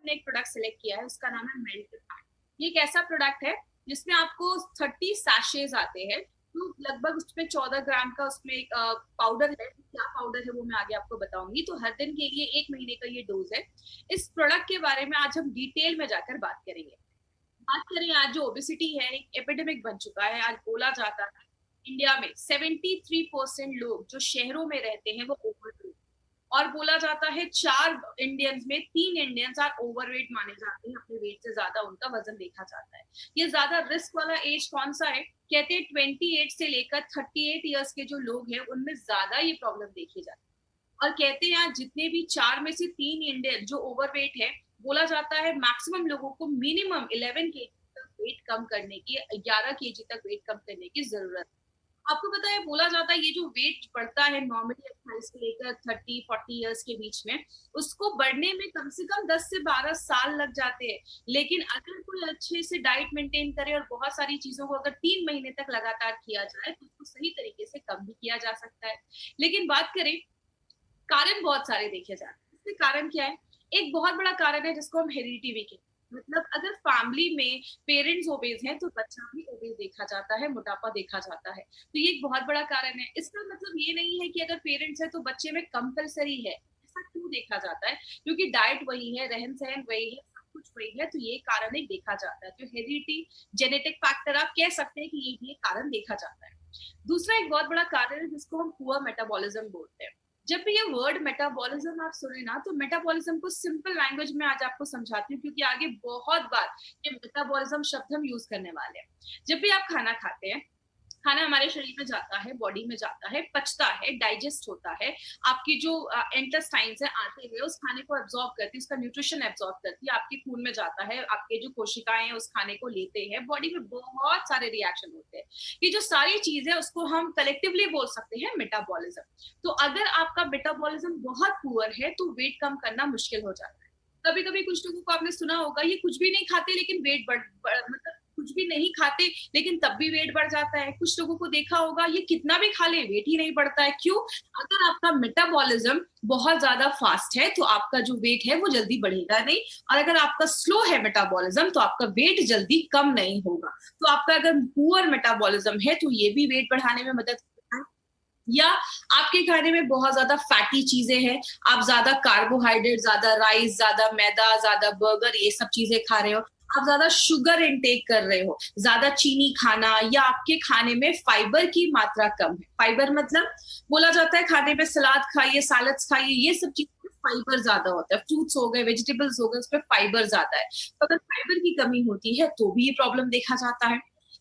हमने एक product select किया है, उसका नाम है मेल्ट फैट। ये एक ऐसा प्रोडक्ट है जिसमें आपको 30 सैशेज आते हैं, तो लगभग उसमें 14 ग्राम का उसमें एक पाउडर है। क्या पाउडर है वो मैं आगे आपको बताऊंगी। तो हर दिन के लिए 1 महीने का ये डोज है। इस प्रोडक्ट के बारे में आज हम डिटेल में जाकर बात करेंगे। बात करें, आज जो ओबेसिटी है एक एपिडेमिक बन चुका है। आज बोला जाता है इंडिया में 73% लोग जो शहरों में रहते हैं वो ओवरवेट, और बोला जाता है 4 इंडियंस में 3 इंडियंस आर ओवरवेट माने जाते हैं। अपने वेट से ज्यादा उनका वजन देखा जाता है। ये ज्यादा रिस्क वाला एज कौन सा है? कहते हैं 28 से लेकर 38 ईयर्स के जो लोग हैं उनमें ज्यादा ये प्रॉब्लम देखी जाती है। और कहते हैं आज जितने भी 4 में से 3 इंडियन जो ओवरवेट है, बोला जाता है मैक्सिमम लोगों को मिनिमम 11 केजी तक वेट कम करने की, 11 केजी तक वेट कम करने की जरूरत है। आपको पता है, बोला जाता है ये जो वेट बढ़ता है नॉर्मली 28 से लेकर 30-40 इयर्स के बीच में, उसको बढ़ने में कम से कम 10 से 12 साल लग जाते हैं। लेकिन अगर कोई अच्छे से डाइट मेंटेन करे और बहुत सारी चीजों को अगर 3 महीने तक लगातार किया जाए तो उसको सही तरीके से कम भी किया जा सकता है। लेकिन बात करें, कारण बहुत सारे देखे जाते हैं। इसके कारण क्या है? एक बहुत बड़ा कारण है जिसको हम हेरिडिटी भी कहते हैं। मतलब अगर फैमिली में पेरेंट्स ओबेज हैं तो बच्चा भी ओबेज देखा जाता है, मोटापा देखा जाता है। तो ये एक बहुत बड़ा कारण है। इसका मतलब ये नहीं है कि अगर पेरेंट्स है तो बच्चे में कंपलसरी है। ऐसा क्यों देखा जाता है? क्योंकि डाइट वही है, रहन सहन वही है, सब कुछ वही है, तो ये कारण एक देखा जाता है। तो हेरिडिटी, जेनेटिक फैक्टर आप कह सकते हैं कि ये भी एक कारण देखा जाता है। दूसरा एक बहुत बड़ा कारण है जिसको हम पुअर मेटाबॉलिज्म बोलते हैं। जब भी ये वर्ड मेटाबॉलिज्म आप सुने ना, तो मेटाबॉलिज्म को सिंपल लैंग्वेज में आज आपको समझाती हूँ, क्योंकि आगे बहुत बार ये मेटाबॉलिज्म शब्द हम यूज करने वाले हैं। जब भी आप खाना खाते हैं, खाना हमारे शरीर में जाता है, बॉडी में जाता है, पचता है, डाइजेस्ट होता है। आपकी जो इंटेस्टाइन्स है आते हुए उस खाने को एब्जॉर्ब करती है, उसका न्यूट्रिशन एब्जॉर्ब करती है, आपके खून में जाता है, आपके जो कोशिकाएं हैं उस खाने को लेते हैं, बॉडी में बहुत सारे रिएक्शन होते हैं। ये जो सारी चीजें उसको हम कलेक्टिवली बोल सकते हैं मेटाबॉलिज्म। तो अगर आपका मेटाबॉलिज्म बहुत पुअर है तो वेट कम करना मुश्किल हो जाता है। कभी कभी कुछ लोगों को आपने सुना होगा, ये कुछ भी नहीं खाते लेकिन वेट मतलब कुछ भी नहीं खाते लेकिन तब भी वेट बढ़ जाता है। कुछ लोगों को देखा होगा, ये कितना भी खा ले वेट ही नहीं बढ़ता है। क्यों? अगर आपका मेटाबॉलिज्म बहुत ज्यादा फास्ट है तो आपका जो वेट है वो जल्दी बढ़ेगा नहीं, और अगर आपका स्लो है मेटाबॉलिज्म तो आपका वेट जल्दी कम नहीं होगा। तो आपका अगर पुअर मेटाबॉलिज्म है तो ये भी वेट बढ़ाने में मदद करता है। या आपके खाने में बहुत ज्यादा फैटी चीजें हैं, आप ज्यादा कार्बोहाइड्रेट, ज्यादा राइस, ज्यादा मैदा, ज्यादा बर्गर, ये सब चीजें खा रहे हो, आप ज्यादा शुगर इनटेक कर रहे हो, ज्यादा चीनी खाना, या आपके खाने में फाइबर की मात्रा कम है। फाइबर मतलब बोला जाता है खाने पे सलाद खाइए, सैलड्स खाइए, ये सब चीजें फाइबर ज्यादा होता है। फ्रूट्स हो गए, वेजिटेबल्स हो गए, उसमें फाइबर ज्यादा है। तो अगर फाइबर की कमी होती है तो भी ये प्रॉब्लम देखा जाता है।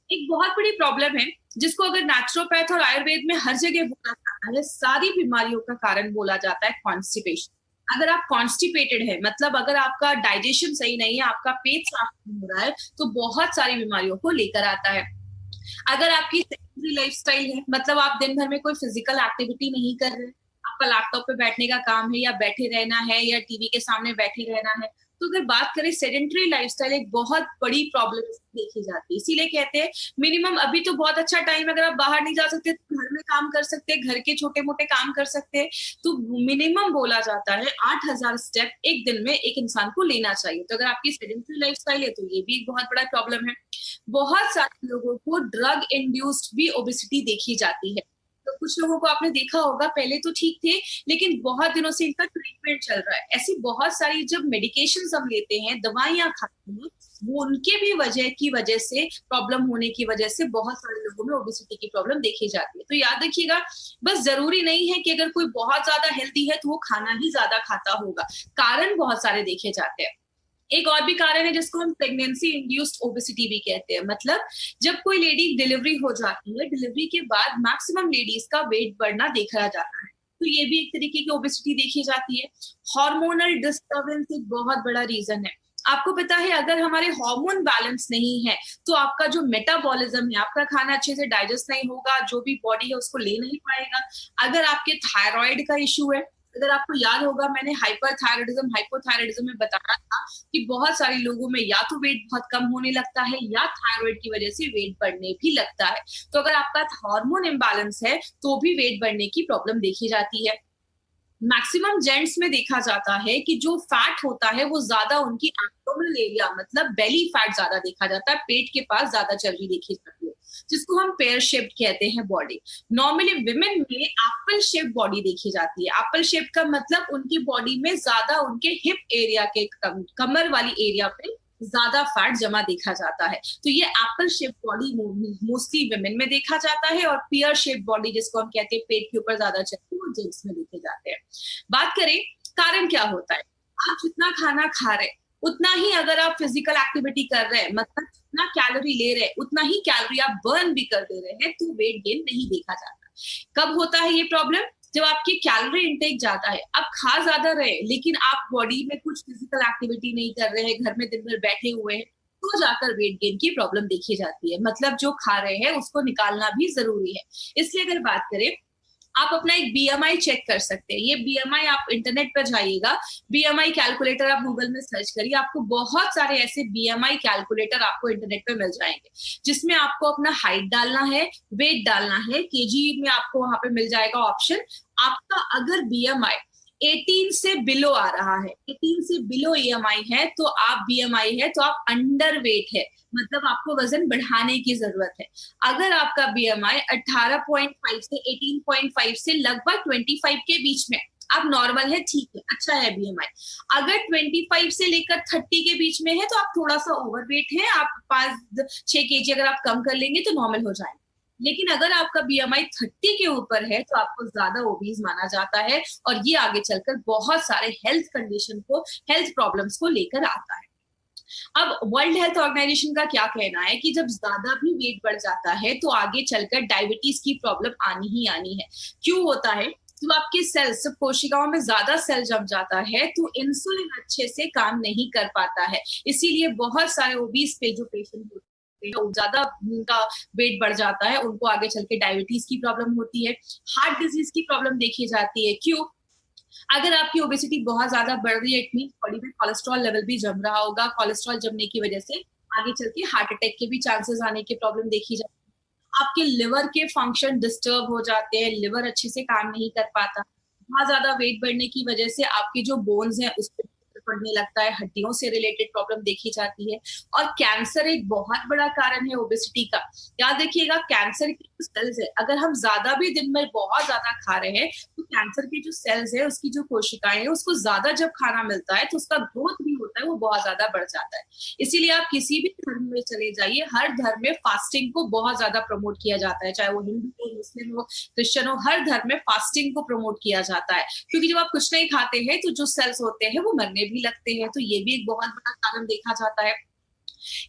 एक बहुत बड़ी प्रॉब्लम है जिसको अगर नेचुरोपैथ और आयुर्वेद में हर जगह बोला जाता है, सारी बीमारियों का कारण बोला जाता है कॉन्स्टिपेशन। अगर आप कॉन्स्टिपेटेड है, मतलब अगर आपका डाइजेशन सही नहीं है, आपका पेट साफ नहीं हो रहा है, तो बहुत सारी बीमारियों को लेकर आता है। अगर आपकी सेडेंटरी लाइफस्टाइल है, मतलब आप दिन भर में कोई फिजिकल एक्टिविटी नहीं कर रहे, आपका लैपटॉप पे बैठने का काम है, या बैठे रहना है, या टीवी के सामने बैठे रहना है, तो अगर बात करें सेडेंटरी लाइफस्टाइल एक बहुत बड़ी प्रॉब्लम देखी जाती है। इसीलिए कहते हैं मिनिमम, अभी तो बहुत अच्छा टाइम, अगर आप बाहर नहीं जा सकते तो घर में काम कर सकते हैं, घर के छोटे मोटे काम कर सकते हैं। तो मिनिमम बोला जाता है 8,000 स्टेप एक दिन में एक इंसान को लेना चाहिए। तो अगर आपकी सेडेंटरी लाइफस्टाइल है तो ये भी एक बहुत बड़ा प्रॉब्लम है। बहुत सारे लोगों को ड्रग इंड्यूस्ड भी ओबेसिटी देखी जाती है। तो कुछ लोगों को आपने देखा होगा, पहले तो ठीक थे लेकिन बहुत दिनों से इनका ट्रीटमेंट चल रहा है। ऐसी बहुत सारी जब मेडिकेशन हम लेते हैं, दवाइयां खाते हैं, वो उनके भी वजह से प्रॉब्लम होने की वजह से बहुत सारे लोगों में ओबेसिटी की प्रॉब्लम देखी जाती है। तो याद रखिएगा, बस जरूरी नहीं है कि अगर कोई बहुत ज्यादा हेल्दी है तो वो खाना ही ज्यादा खाता होगा। कारण बहुत सारे देखे जाते हैं। एक और भी कारण है जिसको हम प्रेगनेंसी इंड्यूस्ड ओबेसिटी भी कहते हैं। मतलब जब कोई लेडी डिलीवरी हो जाती है, डिलीवरी के बाद मैक्सिमम लेडीज का वेट बढ़ना देखा जाता है, तो ये भी एक तरीके की ओबेसिटी देखी जाती है। हार्मोनल डिस्टर्बेंस एक बहुत बड़ा रीजन है। आपको पता है अगर हमारे हार्मोन बैलेंस नहीं है तो आपका जो मेटाबॉलिज्म है, आपका खाना अच्छे से डाइजेस्ट नहीं होगा, जो भी बॉडी है उसको ले नहीं पाएगा। अगर आपके थायराइड का इश्यू है, अगर आपको याद होगा मैंने हाइपरथायराइडिज्म हाइपोथायराइडिज्म में बताया था कि बहुत सारे लोगों में या तो वेट बहुत कम होने लगता है या थायराइड की वजह से वेट बढ़ने भी लगता है। तो अगर आपका हार्मोन इम्बैलेंस है तो भी वेट बढ़ने की प्रॉब्लम देखी जाती है। मैक्सिमम जेंट्स में देखा जाता है कि जो फैट होता है वो ज्यादा उनकी एब्डोमिनल एरिया मतलब बेली फैट ज्यादा देखा जाता है, पेट के पास ज्यादा चर्बी देखी जाती है, जिसको हम पेयर शेप्ड कहते हैं बॉडी। नॉर्मली विमेन में एप्पल शेप बॉडी देखी जाती है। एप्पल शेप का मतलब उनकी बॉडी में ज्यादा उनके हिप एरिया के कमर वाली एरिया पे ज्यादा फैट जमा देखा जाता है। तो ये Apple shape body mostly women में देखा जाता है, और पियर शेप बॉडी जिसको हम कहते हैं पेट के ऊपर ज्यादा चर्बी, वो जेंट्स में देखे जाते हैं। बात करें कारण क्या होता है, आप जितना खाना खा रहे उतना ही अगर आप फिजिकल एक्टिविटी कर रहे हैं, मतलब जितना कैलोरी ले रहे हैं उतना ही कैलोरी आप बर्न भी कर दे रहे हैं, तो वेट गेन नहीं देखा जाता। कब होता है ये प्रॉब्लम? जब आपकी कैलोरी इंटेक ज्यादा है, आप खा ज्यादा रहे लेकिन आप बॉडी में कुछ फिजिकल एक्टिविटी नहीं कर रहे हैं, घर में दिन भर बैठे हुए हैं, तो जाकर वेट गेन की प्रॉब्लम देखी जाती है। मतलब जो खा रहे हैं उसको निकालना भी जरूरी है। इसलिए अगर बात करें, आप अपना एक बीएमआई चेक कर सकते हैं। ये बीएमआई आप इंटरनेट पर जाइएगा, बीएमआई कैलकुलेटर आप गूगल में सर्च करिए, आपको बहुत सारे ऐसे बीएमआई कैलकुलेटर आपको इंटरनेट पे मिल जाएंगे, जिसमें आपको अपना हाइट डालना है, वेट डालना है, केजी में आपको वहां पे मिल जाएगा ऑप्शन। आपका अगर बीएमआई 18 से बिलो आ रहा है, 18 से बिलो ईएमआई है तो आप बीएमआई है तो आप अंडर वेट है, मतलब आपको वजन बढ़ाने की जरूरत है। अगर आपका बीएमआई 18.5 से 18.5 से लगभग 25 के बीच में, आप नॉर्मल है, ठीक है, अच्छा है बीएमआई। अगर 25 से लेकर 30 के बीच में है तो आप थोड़ा सा ओवरवेट है, आप 5-6 केजी अगर आप कम कर लेंगे तो नॉर्मल हो जाएंगे। लेकिन अगर आपका बीएमआई 30 के ऊपर है तो आपको ज्यादा ओबीज माना जाता है, और ये आगे चलकर बहुत सारे हेल्थ कंडीशन को, हेल्थ प्रॉब्लम्स को लेकर आता है। अब वर्ल्ड हेल्थ ऑर्गेनाइजेशन का क्या कहना है कि जब ज्यादा भी वेट बढ़ जाता है तो आगे चलकर डायबिटीज की प्रॉब्लम आनी ही आनी है। क्यों होता है? तो आपके सेल्स, जब कोशिकाओं में ज्यादा सेल जम जाता है तो इंसुलिन अच्छे से काम नहीं कर पाता है, इसीलिए बहुत सारे ओबीज पे जो पेशेंट होते हैं, ज्यादा उनका वेट बढ़ जाता है, उनको आगे चल के डायबिटीज की प्रॉब्लम होती है, हार्ट डिजीज की प्रॉब्लम देखी जाती है। क्यों? अगर आपकी ओबेसिटी बहुत ज्यादा बढ़ रही है, इट मीन बॉडी में कोलेस्ट्रॉल लेवल भी जम रहा होगा, कोलेस्ट्रॉल जमने की वजह से आगे चल के हार्ट अटैक के भी चांसेस आने की प्रॉब्लम देखी जाती है। आपके लिवर के फंक्शन डिस्टर्ब हो जाते हैं, लिवर अच्छे से काम नहीं कर पाता। बहुत ज्यादा वेट बढ़ने की वजह से आपके जो बोन्स हैं उस पर पड़ने लगता है, हड्डियों से रिलेटेड प्रॉब्लम देखी जाती है। और कैंसर एक बहुत बड़ा कारण है ओबेसिटी का। याद रखिएगा, कैंसर की जो सेल्स है, अगर हम ज्यादा भी दिन में बहुत ज्यादा खा रहे हैं तो कैंसर की जो सेल्स है, उसकी जो कोशिकाएं है, उसको ज्यादा जब खाना मिलता है तो उसका ग्रोथ भी होता है, वो बहुत ज्यादा बढ़ जाता है। इसीलिए आप किसी भी धर्म में चले जाइए, हर धर्म में फास्टिंग को बहुत ज्यादा प्रमोट किया जाता है, चाहे वो हिंदू हो, मुस्लिम हो, क्रिश्चियन हो, हर धर्म में फास्टिंग को प्रमोट किया जाता है। क्योंकि जब आप कुछ नहीं खाते हैं तो जो सेल्स होते हैं वो मरने भी लगते हैं, तो ये भी एक बहुत बड़ा कारण देखा जाता है।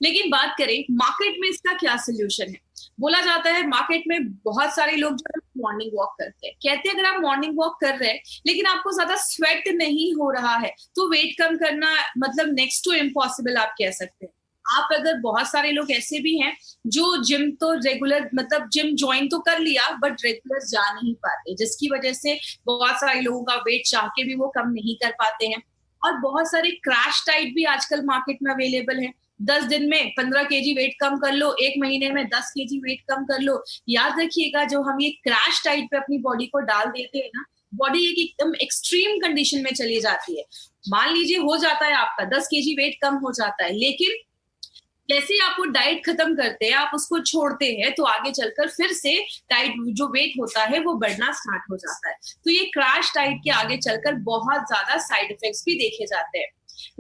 लेकिन बात करें मार्केट में इसका क्या सोल्यूशन है? बोला जाता है मार्केट में बहुत सारे लोग जो है मॉर्निंग वॉक करते हैं, कहते हैं अगर आप मॉर्निंग वॉक कर रहे हैं लेकिन आपको ज्यादा स्वेट नहीं हो रहा है तो वेट कम करना मतलब नेक्स्ट टू इम्पॉसिबल आप कह सकते हैं। आप अगर, बहुत सारे लोग ऐसे भी हैं जो जिम तो रेगुलर, मतलब जिम ज्वाइन तो कर लिया बट रेगुलर जा नहीं पाते, जिसकी वजह से बहुत सारे लोगों का वेट चाह के भी वो कम नहीं कर पाते हैं। और बहुत सारे क्रैश डाइट भी आजकल मार्केट में अवेलेबल है। 10 दिन में 15 केजी वेट कम कर लो, 1 महीने में 10 केजी वेट कम कर लो। याद रखिएगा, जो हम ये क्रैश डाइट पे अपनी बॉडी को डाल देते हैं ना, बॉडी एक एकदम एक्सट्रीम कंडीशन में चली जाती है। मान लीजिए हो जाता है आपका 10 केजी वेट कम हो जाता है, लेकिन जैसे ही आप वो डाइट खत्म करते हैं, आप उसको छोड़ते हैं, तो आगे चलकर फिर से डाइट जो वेट होता है वो बढ़ना स्टार्ट हो जाता है। तो ये क्रैश डाइट के आगे चलकर बहुत ज्यादा साइड इफेक्ट्स भी देखे जाते हैं।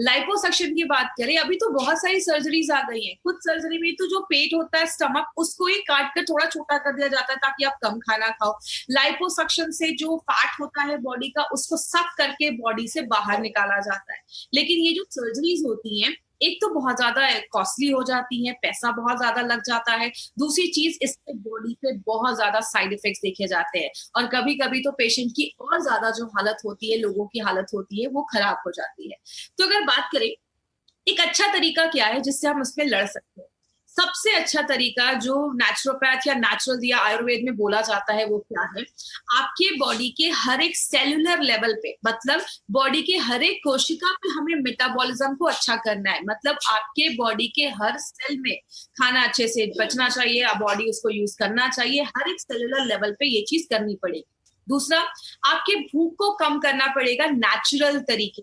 लाइपोसक्शन की बात करें, अभी तो बहुत सारी सर्जरीज आ गई हैं। कुछ सर्जरी में तो जो पेट होता है, स्टमक, उसको ही काट कर थोड़ा छोटा कर दिया जाता है ताकि आप कम खाना खाओ। लाइपोसक्शन से जो फैट होता है बॉडी का, उसको सक करके बॉडी से बाहर निकाला जाता है। लेकिन ये जो सर्जरीज होती हैं, एक तो बहुत ज्यादा कॉस्टली हो जाती है, पैसा बहुत ज्यादा लग जाता है। दूसरी चीज, इससे बॉडी पे बहुत ज्यादा साइड इफेक्ट्स देखे जाते हैं, और कभी कभी तो पेशेंट की और ज्यादा जो हालत होती है, लोगों की हालत होती है, वो खराब हो जाती है। तो अगर बात करें एक अच्छा तरीका क्या है जिससे हम उसमें लड़ सकते हैं, सबसे अच्छा तरीका जो नेचुरोपैथ या नेचुरल या आयुर्वेद में बोला जाता है वो क्या है? आपके बॉडी के हर एक सेलुलर लेवल पे, मतलब बॉडी के हर एक कोशिका पे हमें मेटाबॉलिज्म को अच्छा करना है। मतलब आपके बॉडी के हर सेल में खाना अच्छे से बचना चाहिए, बॉडी उसको यूज करना चाहिए, हर एक सेलुलर लेवल पे ये चीज करनी पड़ेगी। दूसरा, आपके भूख को कम करना पड़ेगा नेचुरल तरीके।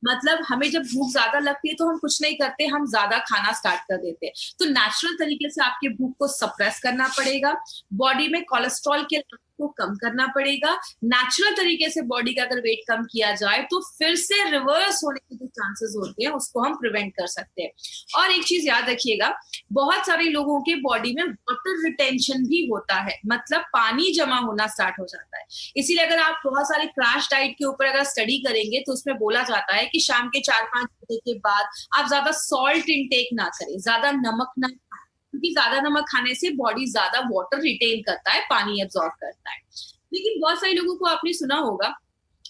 मतलब हमें जब भूख ज्यादा लगती है तो हम कुछ नहीं करते, हम ज्यादा खाना स्टार्ट कर देते हैं। तो नेचुरल तरीके से आपके भूख को सप्रेस करना पड़ेगा, बॉडी में कोलेस्ट्रॉल के लेवल को कम करना पड़ेगा। नेचुरल तरीके से बॉडी का अगर वेट कम किया जाए तो फिर से रिवर्स होने के जो चांसेस होते हैं उसको हम प्रिवेंट कर सकते हैं। और एक चीज याद रखिएगा, बहुत सारे लोगों के बॉडी में वाटर रिटेंशन भी होता है, मतलब पानी जमा होना स्टार्ट हो जाता है। इसीलिए अगर आप बहुत सारे क्रैश डाइट के ऊपर अगर स्टडी करेंगे तो उसमें बोला जाता है कि शाम के 4-5 बजे के बाद आप ज्यादा सॉल्ट इनटेक ना करें, ज्यादा नमक ना खाएं, क्योंकि ज्यादा नमक खाने से बॉडी ज्यादा वाटर रिटेन करता है, पानी एब्जॉर्ब करता है। लेकिन बहुत सारे लोगों को आपने सुना होगा,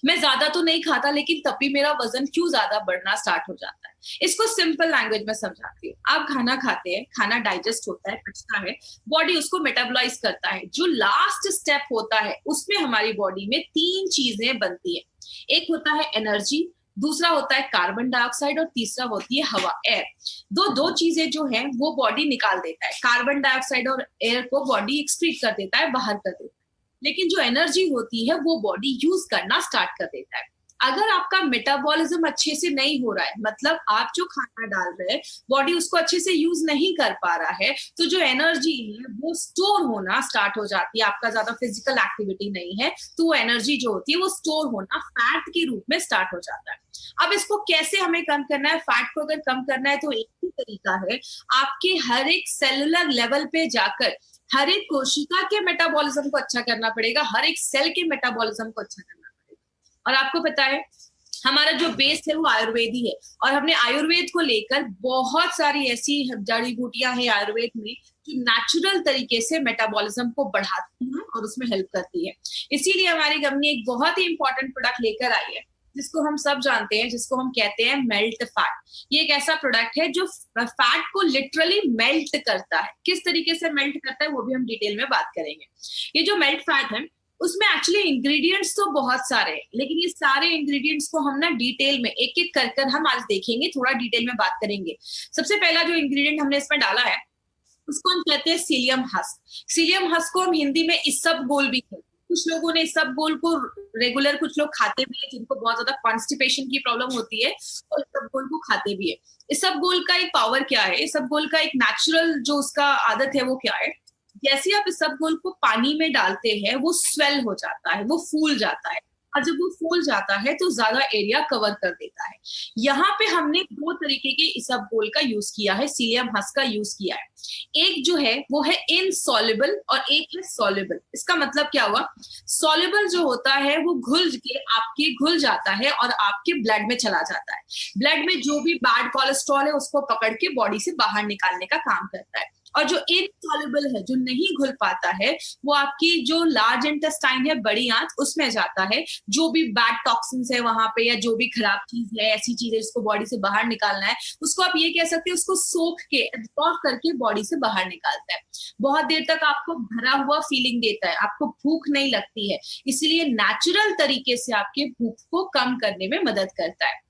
मैं ज्यादा तो नहीं खाता लेकिन तब भी मेरा वजन क्यों ज्यादा बढ़ना स्टार्ट हो जाता है। इसको सिंपल लैंग्वेज में समझाती हूँ। आप खाना खाते हैं, खाना डाइजेस्ट होता है, पचता है, बॉडी उसको मेटाबोलाइज करता है। जो लास्ट स्टेप होता है उसमें हमारी बॉडी में 3 चीजें बनती है। एक होता है एनर्जी, दूसरा होता है कार्बन डाइऑक्साइड और तीसरा होती है हवा, एयर। दो चीजें जो है वो बॉडी निकाल देता है। कार्बन डाइऑक्साइड और एयर को बॉडी एक्सक्रीट कर देता है, बाहर कर देता है। लेकिन जो एनर्जी होती है वो बॉडी यूज करना स्टार्ट कर देता है। अगर आपका मेटाबॉलिज्म अच्छे से नहीं हो रहा है, मतलब आप जो खाना डाल रहे हैं बॉडी उसको अच्छे से यूज नहीं कर पा रहा है, तो जो एनर्जी है वो स्टोर होना स्टार्ट हो जाती है। आपका ज्यादा फिजिकल एक्टिविटी नहीं है तो वो एनर्जी जो होती है वो स्टोर होना फैट के रूप में स्टार्ट हो जाता है। अब इसको कैसे हमें कम करना है? फैट को अगर कम करना है तो एक ही तरीका है, आपके हर एक सेलुलर लेवल पे जाकर हर एक कोशिका के मेटाबॉलिज्म को अच्छा करना पड़ेगा, हर एक सेल के मेटाबॉलिज्म को अच्छा करना पड़ेगा। और आपको पता है हमारा जो बेस है वो आयुर्वेदी है, और हमने आयुर्वेद को लेकर बहुत सारी ऐसी जड़ी बूटियां हैं आयुर्वेद में जो नेचुरल तरीके से मेटाबॉलिज्म को बढ़ाती हैं और उसमें हेल्प करती है। इसीलिए हमारी कंपनी एक बहुत ही इंपॉर्टेंट प्रोडक्ट लेकर आई है जिसको हम सब जानते हैं, जिसको हम कहते हैं मेल्ट फैट। ये एक ऐसा प्रोडक्ट है जो फैट को लिटरली मेल्ट करता है। किस तरीके से मेल्ट करता है वो भी हम डिटेल में बात करेंगे। ये जो मेल्ट फैट है उसमें एक्चुअली इंग्रेडिएंट्स तो बहुत सारे हैं, लेकिन ये सारे इंग्रेडिएंट्स को हम ना डिटेल में एक एक कर हम आज देखेंगे, थोड़ा डिटेल में बात करेंगे। सबसे पहला जो इंग्रेडिएंट हमने इसमें डाला है उसको हम कहते हैं सीलियम हस्क। सीलियम हस्क को हम हिंदी में इसबगोल भी कहते हैं। कुछ लोगों ने इसबगोल को रेगुलर, कुछ लोग खाते भी है जिनको बहुत ज्यादा कॉन्स्टिपेशन की प्रॉब्लम होती है और इसबगोल को खाते भी है। इसबगोल का एक पावर क्या है, इसबगोल का एक नेचुरल जो उसका आदत है वो क्या है, जैसे आप इसबगोल को पानी में डालते हैं वो स्वेल हो जाता है, वो फूल जाता है, और जब वो फूल जाता है तो ज्यादा एरिया कवर कर देता है। यहाँ पे हमने 2 तरीके के इसबगोल का यूज किया है, सीलियम हस्क का यूज किया है। एक जो है वो है इनसॉल्युबल और एक है सॉल्युबल। इसका मतलब क्या हुआ, सॉल्युबल जो होता है वो घुल जाता है और आपके ब्लड में चला जाता है। ब्लड में जो भी बैड कोलेस्ट्रॉल है उसको पकड़ के बॉडी से बाहर निकालने का काम करता है। और जो इनसॉल्युबल है, जो नहीं घुल पाता है, वो आपकी जो लार्ज इंटेस्टाइन है, बड़ी आंत, उसमें जाता है। जो भी बैड टॉक्सिन्स है वहां पे या जो भी खराब चीज है, ऐसी चीज है जिसको बॉडी से बाहर निकालना है, उसको आप ये कह सकते हैं उसको सोख के एब्जॉर्ब करके बॉडी से बाहर निकालता है। बहुत देर तक आपको भरा हुआ फीलिंग देता है, आपको भूख नहीं लगती है, इसीलिए नेचुरल तरीके से आपके भूख को कम करने में मदद करता है,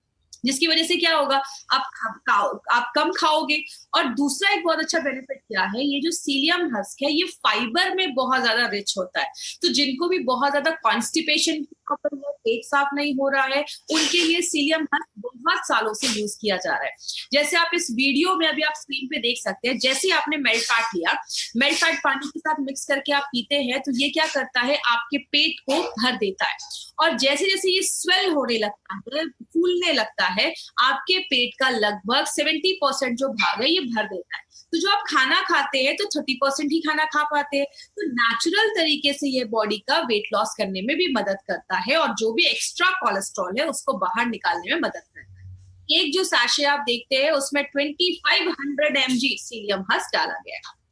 जिसकी वजह से क्या होगा, आप कम खाओगे। और दूसरा एक बहुत अच्छा बेनिफिट क्या है, ये जो सीलियम हस्क है ये फाइबर में बहुत ज्यादा रिच होता है। तो जिनको भी बहुत ज्यादा कॉन्स्टिपेशन की प्रॉब्लम है, पेट साफ नहीं हो रहा है, उनके लिए सीलियम हस्क बहुत सालों से यूज किया जा रहा है। जैसे आप इस वीडियो में अभी आप स्क्रीन पे देख सकते हैं, जैसे आपने मेल्ट फैट लिया, मेल्ट फैट पानी के साथ मिक्स करके आप पीते हैं तो ये क्या करता है, आपके पेट को भर देता है। और जैसे जैसे ये स्वेल होने लगता है, फूलने लगता है, आपके पेट का लगभग 70% जो भाग है ये भर देता है। तो जो आप खाना खाते हैं तो 30% ही खाना खा पाते हैं। तो नेचुरल तरीके से ये बॉडी का वेट लॉस करने में भी मदद करता है और जो भी एक्स्ट्रा कोलेस्ट्रॉल है उसको बाहर निकालने में मदद करता है। एक जो सैशे आप देखते हैं उसमें 2500 mg सीलियम हस्क डाला गया है।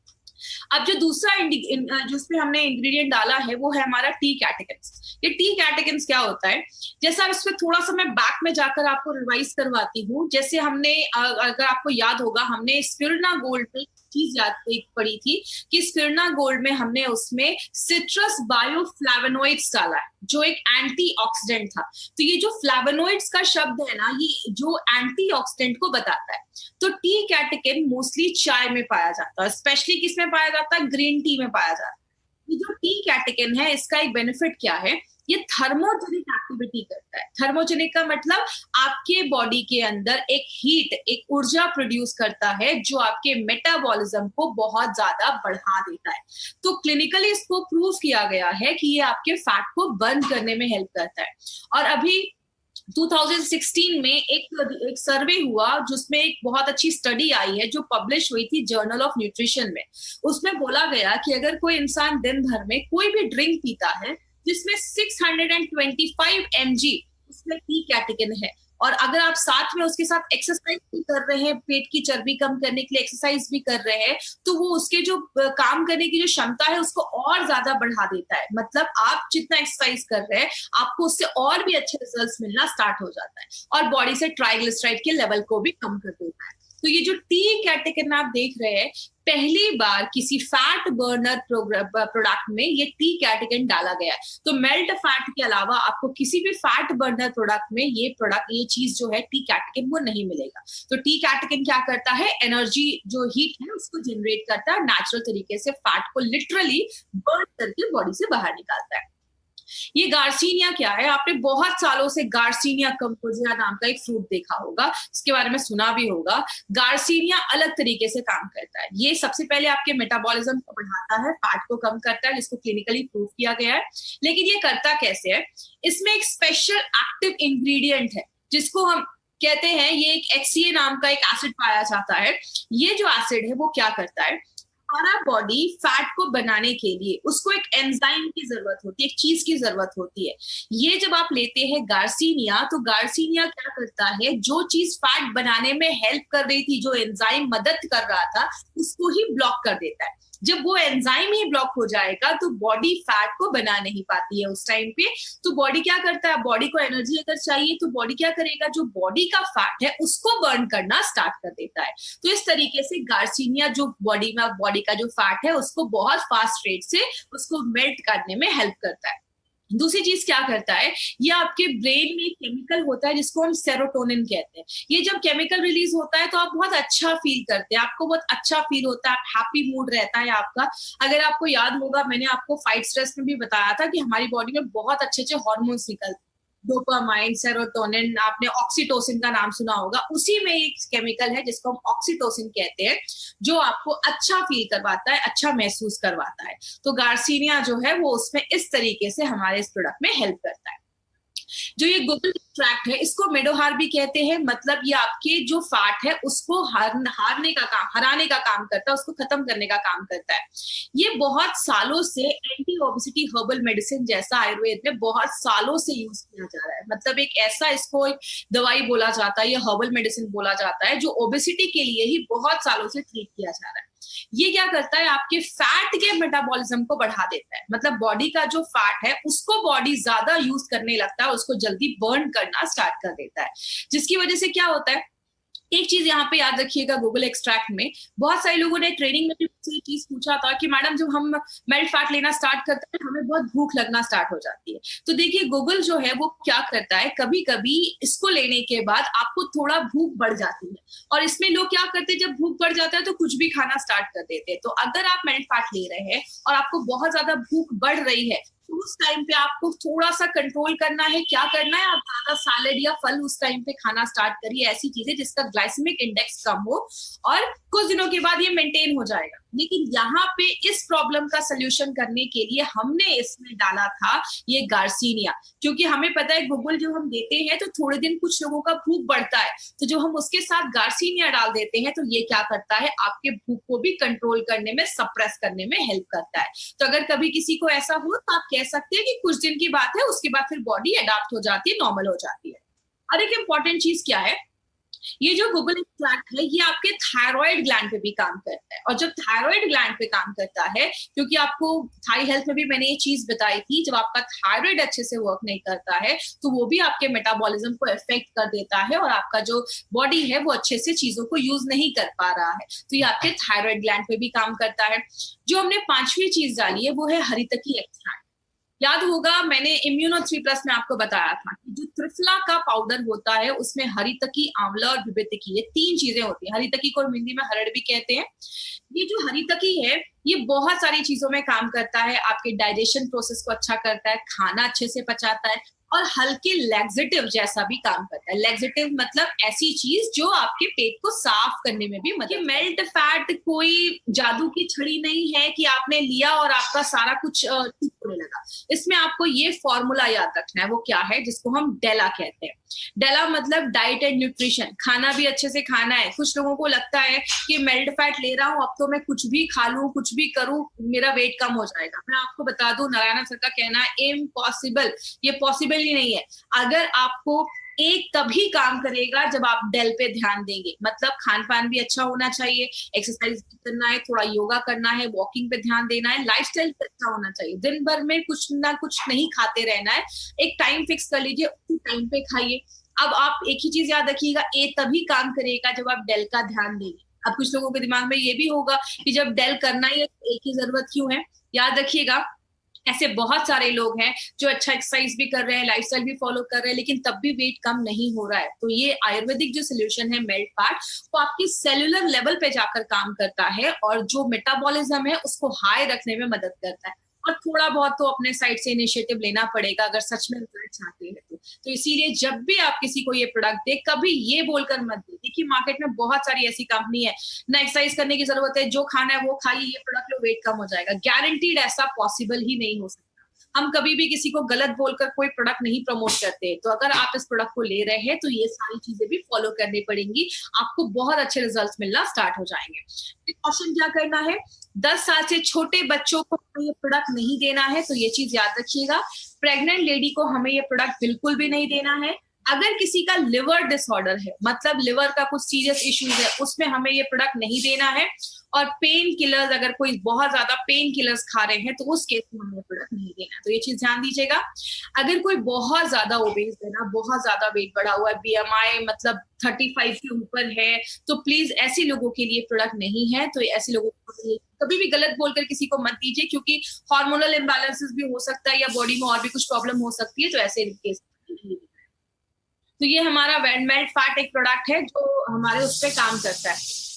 अब जो दूसरा जिसमें हमने इंग्रेडिएंट डाला है वो है हमारा टी कैटेकिन्स। ये टी कैटेकिन्स क्या होता है, जैसा इसमें थोड़ा सा मैं बैक में जाकर आपको रिवाइज करवाती हूँ। जैसे हमने, अगर आपको याद होगा, हमने स्पिरुलिना गोल्ड पे चीज एक पढ़ी थी कि स्पिरुलिना गोल्ड में हमने उसमें सिट्रस बायोफ्लैवोनॉइड्स डाला है जो एक एंटीऑक्सीडेंट था। तो ये जो फ्लैवोनॉइड्स का शब्द है ना, ये जो एंटीऑक्सीडेंट को बताता है। तो टी कैटेकिन मोस्टली चाय में पाया जाता है, स्पेशली किस में पाया जाता है, ग्रीन टी में पाया जाता है। ये जो टी कैटेकिन है इसका एक बेनिफिट क्या है, ये थर्मोजेनिक एक्टिविटी करता है। थर्मोजेनिक का मतलब आपके बॉडी के अंदर एक हीट, एक ऊर्जा प्रोड्यूस करता है जो आपके मेटाबॉलिज्म को बहुत ज्यादा बढ़ा देता है। तो क्लिनिकली इसको प्रूव किया गया है कि ये आपके फैट को बर्न करने में हेल्प करता है। और अभी 2016 में एक सर्वे हुआ जिसमें एक बहुत अच्छी स्टडी आई है जो पब्लिश हुई थी जर्नल ऑफ न्यूट्रिशन में। उसमें बोला गया कि अगर कोई इंसान दिन भर में कोई भी ड्रिंक पीता है जिसमें 625 mg उसमें टी कैटेकिन है, और अगर आप साथ में उसके साथ एक्सरसाइज भी कर रहे हैं, पेट की चर्बी कम करने के लिए एक्सरसाइज भी कर रहे हैं, तो वो उसके जो काम करने की जो क्षमता है उसको और ज्यादा बढ़ा देता है। मतलब आप जितना एक्सरसाइज कर रहे हैं आपको उससे और भी अच्छे रिजल्ट्स मिलना स्टार्ट हो जाता है, और बॉडी से ट्राइग्लिसराइड के लेवल को भी कम कर देता है। तो ये जो टी कैटेकिन आप देख रहे हैं, पहली बार किसी फैट बर्नर प्रोडक्ट में ये टी कैटेकिन डाला गया है। तो मेल्ट फैट के अलावा आपको किसी भी फैट बर्नर प्रोडक्ट में ये चीज जो है टी कैटेकिन वो नहीं मिलेगा। तो टी कैटेकिन क्या करता है, एनर्जी जो हीट है उसको जनरेट करता है, नेचुरल तरीके से फैट को लिटरली बर्न करके बॉडी से बाहर निकालता है। ये गार्सिनिया क्या है, आपने बहुत सालों से गार्सिनिया कंपोजिया नाम का एक फ्रूट देखा होगा, इसके बारे में सुना भी होगा। गार्सिनिया अलग तरीके से काम करता है। ये सबसे पहले आपके मेटाबॉलिज्म को बढ़ाता है, फैट को कम करता है, जिसको क्लिनिकली प्रूव किया गया है। लेकिन ये करता कैसे है, इसमें एक स्पेशल एक्टिव इंग्रेडिएंट है जिसको हम कहते हैं, ये एक HCA नाम का एक एसिड पाया जाता है। ये जो एसिड है वो क्या करता है, हमारा बॉडी फैट को बनाने के लिए उसको एक एंजाइम की जरूरत होती है, एक चीज की जरूरत होती है। ये जब आप लेते हैं गार्सिनिया, तो गार्सिनिया क्या करता है, जो चीज फैट बनाने में हेल्प कर रही थी, जो एंजाइम मदद कर रहा था, उसको ही ब्लॉक कर देता है। जब वो एंजाइम ही ब्लॉक हो जाएगा तो बॉडी फैट को बना नहीं पाती है उस टाइम पे। तो बॉडी क्या करता है, बॉडी को एनर्जी अगर चाहिए तो बॉडी क्या करेगा, जो बॉडी का फैट है उसको बर्न करना स्टार्ट कर देता है। तो इस तरीके से गार्सिनिया जो बॉडी का जो फैट है उसको बहुत फास्ट रेट से उसको मेल्ट करने में हेल्प करता है। दूसरी चीज क्या करता है, ये आपके ब्रेन में एक केमिकल होता है जिसको हम सेरोटोनिन कहते हैं। ये जब केमिकल रिलीज होता है तो आप बहुत अच्छा फील करते हैं, आपको बहुत अच्छा फील होता है, हैप्पी मूड रहता है आपका। अगर आपको याद होगा, मैंने आपको फाइट स्ट्रेस में भी बताया था कि हमारी बॉडी में बहुत अच्छे अच्छे हॉर्मोन्स निकलते हैं, डोपामाइन, सेरोटोनिन, आपने ऑक्सीटोसिन का नाम सुना होगा। उसी में एक केमिकल है जिसको हम ऑक्सीटोसिन कहते हैं, जो आपको अच्छा फील करवाता है, अच्छा महसूस करवाता है। तो गार्सिनिया जो है वो उसमें इस तरीके से हमारे इस प्रोडक्ट में हेल्प करता है। जो ये गुगल एक्सट्रैक्ट है इसको मेडोहार भी कहते हैं, मतलब ये आपके जो फैट है उसको हराने का काम करता है, उसको खत्म करने का काम करता है। ये बहुत सालों से एंटी ओबेसिटी हर्बल मेडिसिन जैसा आयुर्वेद में बहुत सालों से यूज किया जा रहा है। मतलब एक ऐसा, इसको एक दवाई बोला जाता है, ये हर्बल मेडिसिन बोला जाता है, जो ओबेसिटी के लिए ही बहुत सालों से ट्रीट किया जा रहा है। ये क्या करता है, आपके फैट के मेटाबॉलिज्म को बढ़ा देता है। मतलब बॉडी का जो फैट है उसको बॉडी ज्यादा यूज करने लगता है, उसको जल्दी बर्न करना स्टार्ट कर देता है, जिसकी वजह से क्या होता है, एक चीज यहाँ पे याद रखिएगा, गूगल एक्सट्रैक्ट में बहुत सारे लोगों ने ट्रेनिंग में भी मुझसे चीज पूछा था कि मैडम जब हम मेल्ट फैट लेना स्टार्ट करते हैं हमें बहुत भूख लगना स्टार्ट हो जाती है। तो देखिए गूगल जो है वो क्या करता है, कभी कभी इसको लेने के बाद आपको थोड़ा भूख बढ़ जाती है, और इसमें लोग क्या करते हैं, जब भूख बढ़ जाता है तो कुछ भी खाना स्टार्ट कर देते हैं। तो अगर आप मेल्ट फैट ले रहे हैं और आपको बहुत ज्यादा भूख बढ़ रही है, उस टाइम पे आपको थोड़ा सा कंट्रोल करना है। क्या करना है, आप ज्यादा सैलेड या फल उस टाइम पे खाना स्टार्ट करिए, ऐसी चीजें जिसका ग्लाइसेमिक इंडेक्स कम हो, और कुछ दिनों के बाद ये मेंटेन हो जाएगा। लेकिन यहाँ पे इस प्रॉब्लम का सोल्यूशन करने के लिए हमने इसमें डाला था ये गार्सिनिया, क्योंकि हमें पता है गूगल जो हम देते हैं तो थोड़े दिन कुछ लोगों का भूख बढ़ता है, तो जो हम उसके साथ गार्सिनिया डाल देते हैं तो ये क्या करता है, आपके भूख को भी कंट्रोल करने में, सप्रेस करने में हेल्प करता है। तो अगर कभी किसी को ऐसा हो तो आप कह सकते हैं कि कुछ दिन की बात है, उसके बाद फिर बॉडी अडॉप्ट हो जाती है, नॉर्मल हो जाती है। और एक इंपॉर्टेंट चीज क्या है, ये जो गूगल एक्सट्रैक्ट है ये आपके थायराइड ग्लैंड पे भी काम करता है। और जब थायराइड ग्लैंड पे काम करता है, क्योंकि आपको थाई हेल्थ में भी मैंने ये चीज बताई थी, जब आपका थायराइड अच्छे से वर्क नहीं करता है तो वो भी आपके मेटाबॉलिज्म को इफेक्ट कर देता है, और आपका जो बॉडी है वो अच्छे से चीजों को यूज नहीं कर पा रहा है। तो ये आपके थायराइड ग्लैंड पे भी काम करता है। जो हमने पांचवी चीज डाली है वो है हरितकी एक्सट्रैक्ट। याद होगा मैंने इम्यूनो 3+ में आपको बताया था कि जो त्रिफला का पाउडर होता है उसमें हरितकी, आंवला और विभितकी, ये 3 चीजें होती हैं। हरितकी को हिंदी में हरड़ भी कहते हैं। ये जो हरितकी है ये बहुत सारी चीजों में काम करता है, आपके डाइजेशन प्रोसेस को अच्छा करता है, खाना अच्छे से पचाता है और हल्के लैक्सेटिव जैसा भी काम करता है। लैक्सेटिव मतलब ऐसी चीज जो आपके पेट को साफ करने में भी मदद। मेल्ट फैट कोई जादू की छड़ी नहीं है कि आपने लिया और आपका सारा कुछ ठीक होने लगा। इसमें आपको ये फॉर्मूला याद रखना है, वो क्या है, जिसको हम डेला कहते हैं। डेला मतलब डाइट एंड न्यूट्रिशन, खाना भी अच्छे से खाना है। कुछ लोगों को लगता है कि मेल्ट फैट ले रहा हूं, अब तो मैं कुछ भी खा लूं, कुछ भी करूं, मेरा वेट कम हो जाएगा। मैं आपको बता दूं, नारायण सर का कहना है इम्पॉसिबल, ये पॉसिबल ही नहीं है। अगर आपको एक तभी काम करेगा जब आप डेल पे ध्यान देंगे, मतलब खान पान भी अच्छा होना चाहिए, एक्सरसाइज करना है, थोड़ा योगा करना है, वॉकिंग पे ध्यान देना है, लाइफस्टाइल अच्छा होना चाहिए, दिन भर में कुछ ना कुछ नहीं खाते रहना है, एक टाइम फिक्स कर लीजिए, उसी टाइम पे खाइए। अब आप एक ही चीज याद रखिएगा, ए तभी काम करेगा जब आप डेल का ध्यान देंगे। अब कुछ लोगों के दिमाग में ये भी होगा कि जब डेल करना ही है तो ए की जरूरत क्यों है। याद रखिएगा ऐसे बहुत सारे लोग हैं जो अच्छा एक्सरसाइज भी कर रहे हैं, लाइफस्टाइल भी फॉलो कर रहे हैं, लेकिन तब भी वेट कम नहीं हो रहा है। तो ये आयुर्वेदिक जो सोल्यूशन है मेल्ट फैट, वो आपकी सेलुलर लेवल पे जाकर काम करता है और जो मेटाबॉलिज्म है उसको हाई रखने में मदद करता है। और थोड़ा बहुत तो अपने साइड से इनिशिएटिव लेना पड़ेगा अगर सच में रिजल्ट चाहते हैं तो इसीलिए जब भी आप किसी को ये प्रोडक्ट दे, कभी ये बोलकर मत दे। देखिए मार्केट में बहुत सारी ऐसी कंपनी है, ना एक्सरसाइज करने की जरूरत है, जो खाना है वो खाइए, ये प्रोडक्ट लो, वेट कम हो जाएगा। गारंटीड ऐसा पॉसिबल ही नहीं हो सकता। हम कभी भी किसी को गलत बोलकर कोई प्रोडक्ट नहीं प्रमोट करते। तो अगर आप इस प्रोडक्ट को ले रहे हैं तो ये सारी चीजें भी फॉलो करनी पड़ेंगी, आपको बहुत अच्छे रिजल्ट्स मिलना स्टार्ट हो जाएंगे। प्रिकॉशन क्या करना है, 10 साल से छोटे बच्चों को ये प्रोडक्ट नहीं देना है, तो ये चीज याद रखिएगा। प्रेग्नेंट लेडी को हमें ये प्रोडक्ट बिल्कुल भी नहीं देना है। अगर किसी का लिवर डिसऑर्डर है, मतलब लिवर का कुछ सीरियस इश्यूज है, उसमें हमें ये प्रोडक्ट नहीं देना है। और पेन किलर्स, अगर कोई बहुत ज्यादा पेन किलर्स खा रहे हैं तो उस केस में हमें प्रोडक्ट नहीं देना है, तो ये चीज ध्यान दीजिएगा। अगर कोई बहुत ज्यादा ओबेस है ना, बहुत ज्यादा वेट बढ़ा हुआ है, बीएमआई मतलब 35 के ऊपर है, तो प्लीज ऐसे लोगों के लिए प्रोडक्ट नहीं है। तो ऐसे लोगों को कभी भी गलत बोलकर किसी को मत दीजिए, क्योंकि हार्मोनल इम्बैलेंसेस भी हो सकता है या बॉडी में और भी कुछ प्रॉब्लम हो सकती है, तो ऐसे केस। तो ये हमारा मेल्ट फैट एक प्रोडक्ट है जो हमारे उस पर काम करता है।